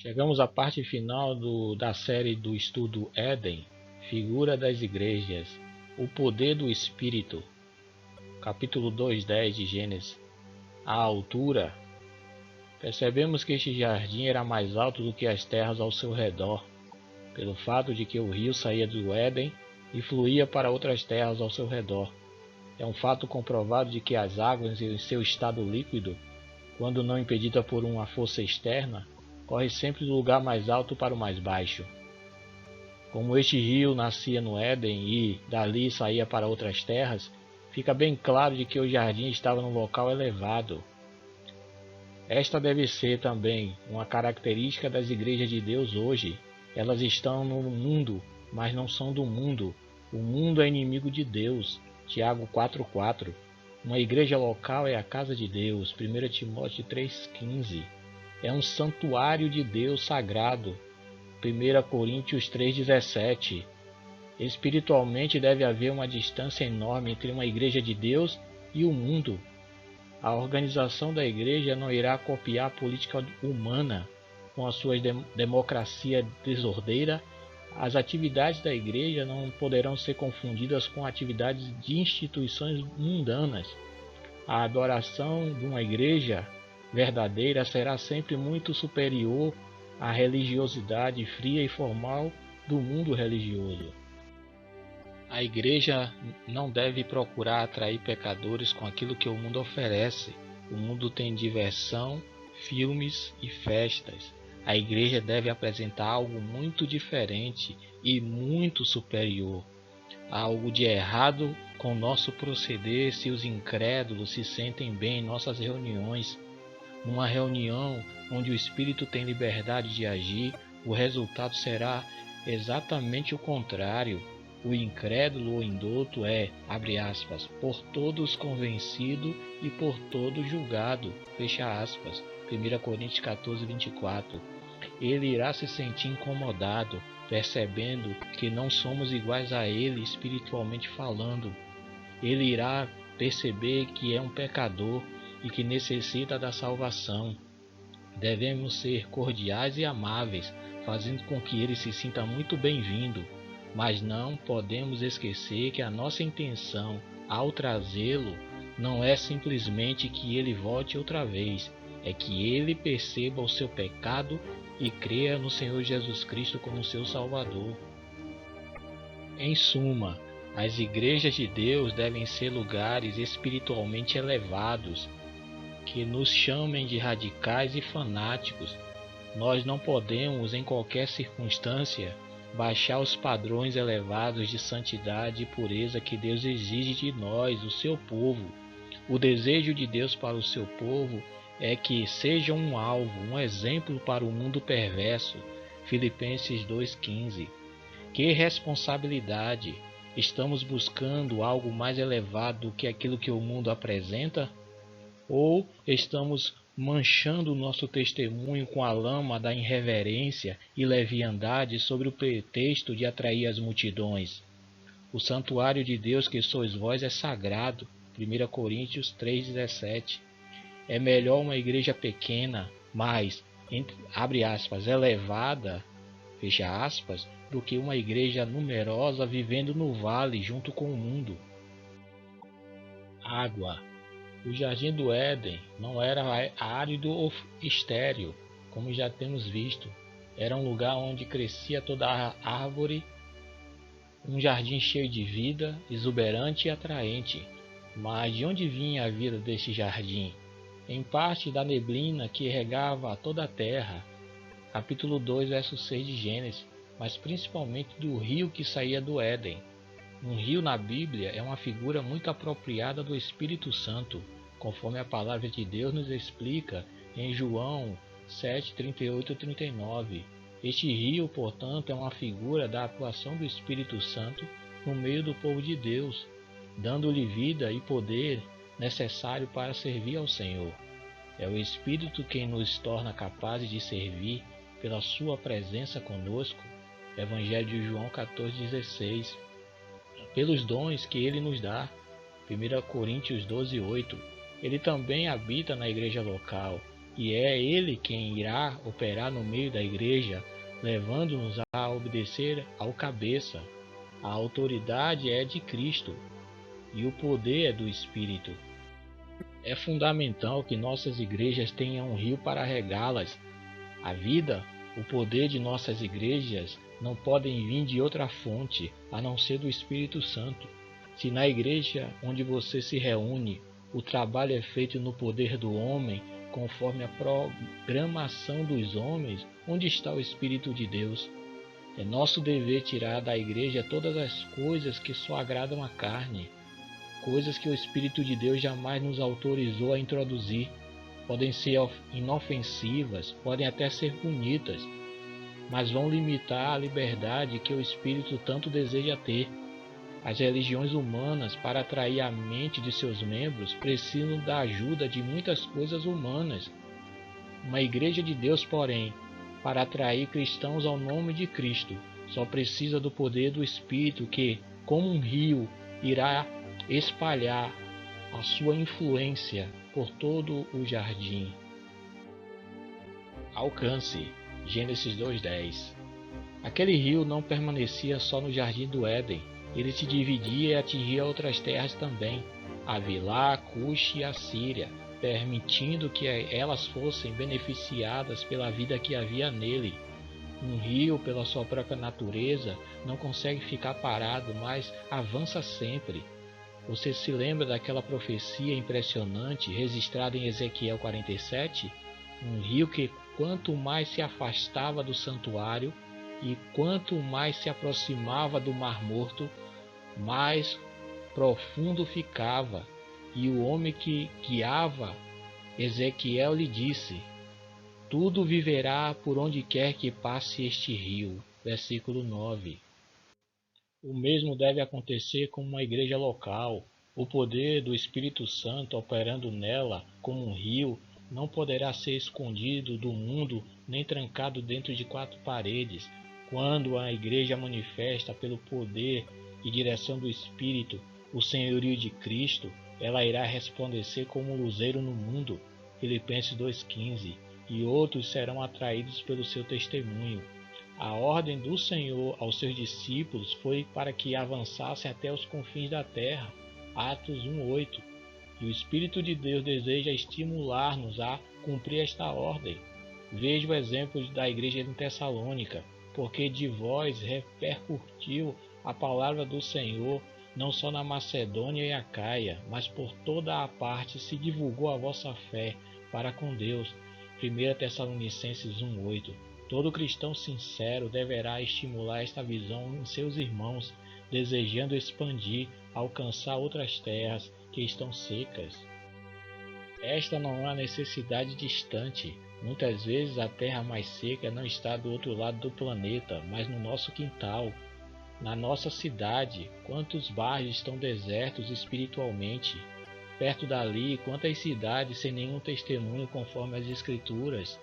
Chegamos à parte final da série do estudo Éden, Figura das Igrejas, o Poder do Espírito, capítulo 2:10 de Gênesis. A altura. Percebemos que este jardim era mais alto do que as terras ao seu redor, pelo fato de que o rio saía do Éden e fluía para outras terras ao seu redor. É um fato comprovado de que as águas em seu estado líquido, quando não impedida por uma força externa, corre sempre do lugar mais alto para o mais baixo. Como este rio nascia no Éden e dali saía para outras terras, fica bem claro de que o jardim estava num local elevado. Esta deve ser também uma característica das igrejas de Deus hoje. Elas estão no mundo, mas não são do mundo. O mundo é inimigo de Deus. Tiago 4:4. Uma igreja local é a casa de Deus. 1 Timóteo 3:15. É um santuário de Deus sagrado. 1 Coríntios 3:17. Espiritualmente deve haver uma distância enorme entre uma igreja de Deus e o mundo. A organização da igreja não irá copiar a política humana com a sua democracia desordeira. As atividades da igreja não poderão ser confundidas com atividades de instituições mundanas. A adoração de uma igreja verdadeira será sempre muito superior à religiosidade fria e formal do mundo religioso. A igreja não deve procurar atrair pecadores com aquilo que o mundo oferece. O mundo tem diversão, filmes e festas. A igreja deve apresentar algo muito diferente e muito superior. Há algo de errado com nosso proceder se os incrédulos se sentem bem em nossas reuniões. Numa reunião onde o Espírito tem liberdade de agir, o resultado será exatamente o contrário. O incrédulo ou indouto é, abre aspas, por todos convencido e por todos julgado, fecha aspas, 1 Coríntios 14:24. Ele irá se sentir incomodado, percebendo que não somos iguais a ele espiritualmente falando. Ele irá perceber que é um pecador e que necessita da salvação. Devemos ser cordiais e amáveis, fazendo com que ele se sinta muito bem-vindo. Mas não podemos esquecer que a nossa intenção ao trazê-lo não é simplesmente que ele volte outra vez, é que ele perceba o seu pecado e creia no Senhor Jesus Cristo como seu Salvador. Em suma, as igrejas de Deus devem ser lugares espiritualmente elevados, que nos chamem de radicais e fanáticos. Nós não podemos, em qualquer circunstância, baixar os padrões elevados de santidade e pureza que Deus exige de nós, o seu povo. O desejo de Deus para o seu povo é que seja um alvo, um exemplo para o mundo perverso. Filipenses 2:15. Que responsabilidade! Estamos buscando algo mais elevado do que aquilo que o mundo apresenta? Ou estamos manchando o nosso testemunho com a lama da irreverência e leviandade sob o pretexto de atrair as multidões? O santuário de Deus que sois vós é sagrado. 1 Coríntios 3:17. É melhor uma igreja pequena, mas, abre aspas, elevada, fecha aspas, do que uma igreja numerosa vivendo no vale junto com o mundo. Água. O jardim do Éden não era árido ou estéril, como já temos visto. Era um lugar onde crescia toda a árvore, um jardim cheio de vida, exuberante e atraente. Mas de onde vinha a vida deste jardim? Em parte da neblina que regava toda a terra, capítulo 2, verso 6 de Gênesis, mas principalmente do rio que saía do Éden. Um rio na Bíblia é uma figura muito apropriada do Espírito Santo, conforme a palavra de Deus nos explica em João 7:38-39. Este rio, portanto, é uma figura da atuação do Espírito Santo no meio do povo de Deus, dando-lhe vida e poder necessário para servir ao Senhor. É o Espírito quem nos torna capazes de servir pela sua presença conosco. Evangelho de João 14:16. Pelos dons que ele nos dá. 1 Coríntios 12:8. Ele também habita na igreja local. e é Ele quem irá operar no meio da igreja, levando-nos a obedecer ao cabeça. A autoridade é de Cristo e o poder é do Espírito. É fundamental que nossas igrejas tenham um rio para regá-las. A vida, o poder de nossas igrejas não podem vir de outra fonte, a não ser do Espírito Santo. Se na igreja onde você se reúne, o trabalho é feito no poder do homem, conforme a programação dos homens, onde está o Espírito de Deus? É nosso dever tirar da igreja todas as coisas que só agradam à carne, coisas que o Espírito de Deus jamais nos autorizou a introduzir. Podem ser inofensivas, podem até ser bonitas, mas vão limitar a liberdade que o Espírito tanto deseja ter. As religiões humanas, para atrair a mente de seus membros, precisam da ajuda de muitas coisas humanas. Uma igreja de Deus, porém, para atrair cristãos ao nome de Cristo, só precisa do poder do Espírito que, como um rio, irá espalhar a sua influência por todo o jardim. Alcance. Gênesis 2:10. Aquele rio não permanecia só no jardim do Éden, ele se dividia e atingia outras terras também, Havilá, Cush e Assíria, permitindo que elas fossem beneficiadas pela vida que havia nele. Um rio, pela sua própria natureza, não consegue ficar parado, mas avança sempre. Você se lembra daquela profecia impressionante registrada em Ezequiel 47? Um rio que, quanto mais se afastava do santuário e quanto mais se aproximava do Mar Morto, mais profundo ficava. E o homem que guiava Ezequiel lhe disse: tudo viverá por onde quer que passe este rio. Versículo 9. O mesmo deve acontecer com uma igreja local. O poder do Espírito Santo operando nela como um rio não poderá ser escondido do mundo nem trancado dentro de quatro paredes. Quando a igreja manifesta pelo poder e direção do Espírito o senhorio de Cristo, ela irá resplandecer como um luzeiro no mundo. Filipenses 2:15. E outros serão atraídos pelo seu testemunho. A ordem do Senhor aos seus discípulos foi para que avançassem até os confins da terra. Atos 1:8. E o Espírito de Deus deseja estimular-nos a cumprir esta ordem. Veja o exemplo da igreja em Tessalônica, porque de vós repercutiu a palavra do Senhor, não só na Macedônia e Acaia, mas por toda a parte se divulgou a vossa fé para com Deus. 1 Tessalonicenses 1:8. Todo cristão sincero deverá estimular esta visão em seus irmãos, desejando expandir, alcançar outras terras que estão secas. Esta não é uma necessidade distante. Muitas vezes a terra mais seca não está do outro lado do planeta, mas no nosso quintal. Na nossa cidade, quantos bairros estão desertos espiritualmente? Perto dali, quantas cidades sem nenhum testemunho conforme as Escrituras?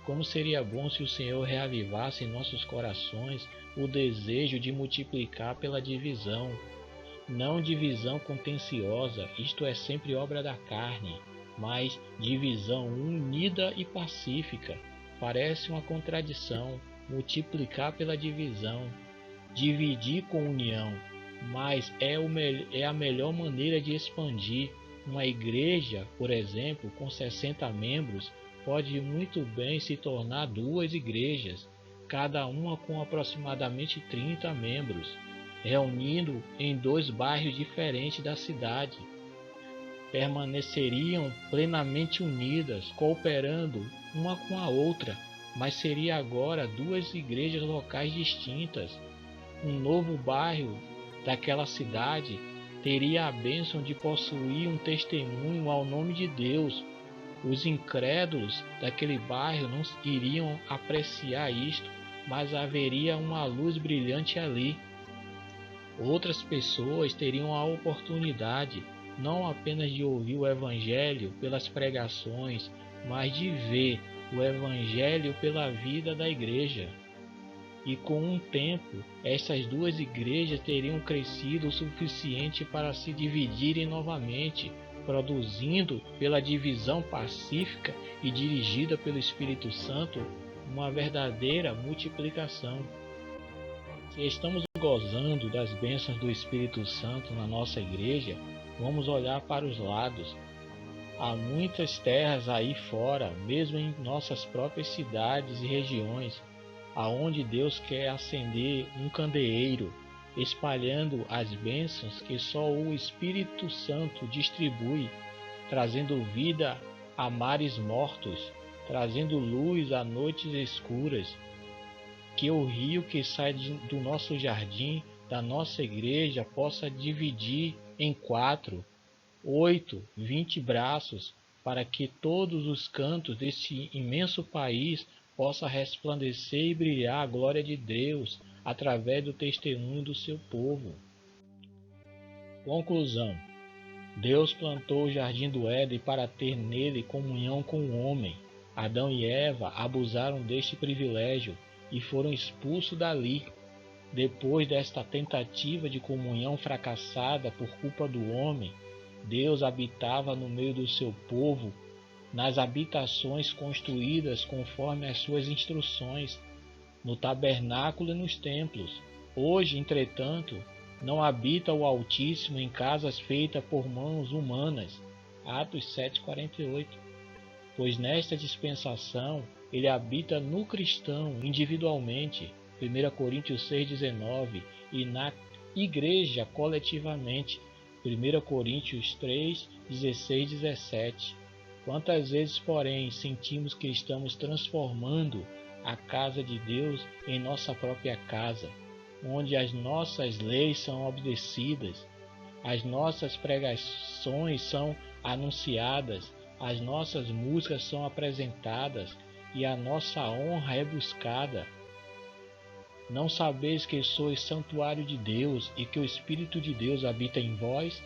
Como seria bom se o Senhor reavivasse em nossos corações o desejo de multiplicar pela divisão. Não divisão contenciosa, isto é sempre obra da carne, mas divisão unida e pacífica. Parece uma contradição, multiplicar pela divisão, dividir com união, mas é a melhor maneira de expandir. Uma igreja, por exemplo, com 60 membros, pode muito bem se tornar duas igrejas, cada uma com aproximadamente 30 membros, reunindo em dois bairros diferentes da cidade. Permaneceriam plenamente unidas, cooperando uma com a outra, mas seria agora duas igrejas locais distintas. Um novo bairro daquela cidade teria a bênção de possuir um testemunho ao nome de Deus. Os incrédulos daquele bairro não iriam apreciar isto, mas haveria uma luz brilhante ali. Outras pessoas teriam a oportunidade não apenas de ouvir o Evangelho pelas pregações, mas de ver o Evangelho pela vida da igreja. E com um tempo, essas duas igrejas teriam crescido o suficiente para se dividirem novamente, produzindo pela divisão pacífica e dirigida pelo Espírito Santo uma verdadeira multiplicação. Se estamos gozando das bênçãos do Espírito Santo na nossa igreja, vamos olhar para os lados. Há muitas terras aí fora, mesmo em nossas próprias cidades e regiões, aonde Deus quer acender um candeeiro, espalhando as bênçãos que só o Espírito Santo distribui, trazendo vida a mares mortos, trazendo luz a noites escuras. Que o rio que sai do nosso jardim, da nossa igreja, possa dividir em 4, 8, 20 braços, para que todos os cantos desse imenso país possa resplandecer e brilhar a glória de Deus através do testemunho do seu povo. Conclusão: Deus plantou o jardim do Éden para ter nele comunhão com o homem. Adão e Eva abusaram deste privilégio e foram expulsos dali. Depois desta tentativa de comunhão fracassada por culpa do homem, Deus habitava no meio do seu povo, nas habitações construídas conforme as suas instruções, no tabernáculo e nos templos. Hoje, entretanto, não habita o Altíssimo em casas feitas por mãos humanas. Atos 7,48. Pois nesta dispensação ele habita no cristão individualmente, 1 Coríntios 6,19, e na igreja coletivamente, 1 Coríntios 3, 16, 17. Quantas vezes, porém, sentimos que estamos transformando a casa de Deus em nossa própria casa, onde as nossas leis são obedecidas, as nossas pregações são anunciadas, as nossas músicas são apresentadas e a nossa honra é buscada. Não sabeis que sois santuário de Deus e que o Espírito de Deus habita em vós?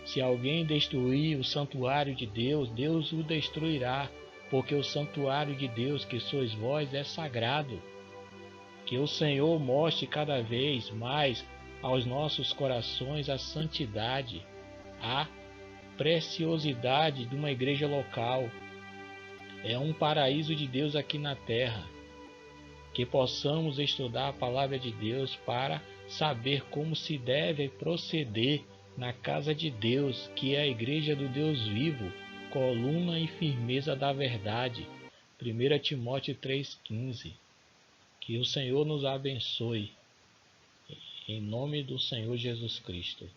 Se alguém destruir o santuário de Deus, Deus o destruirá, porque o santuário de Deus que sois vós é sagrado. Que o Senhor mostre cada vez mais aos nossos corações a santidade, a preciosidade de uma igreja local. É um paraíso de Deus aqui na terra. Que possamos estudar a palavra de Deus para saber como se deve proceder na casa de Deus, que é a igreja do Deus vivo, coluna e firmeza da verdade. 1 Timóteo 3,15. Que o Senhor nos abençoe. Em nome do Senhor Jesus Cristo.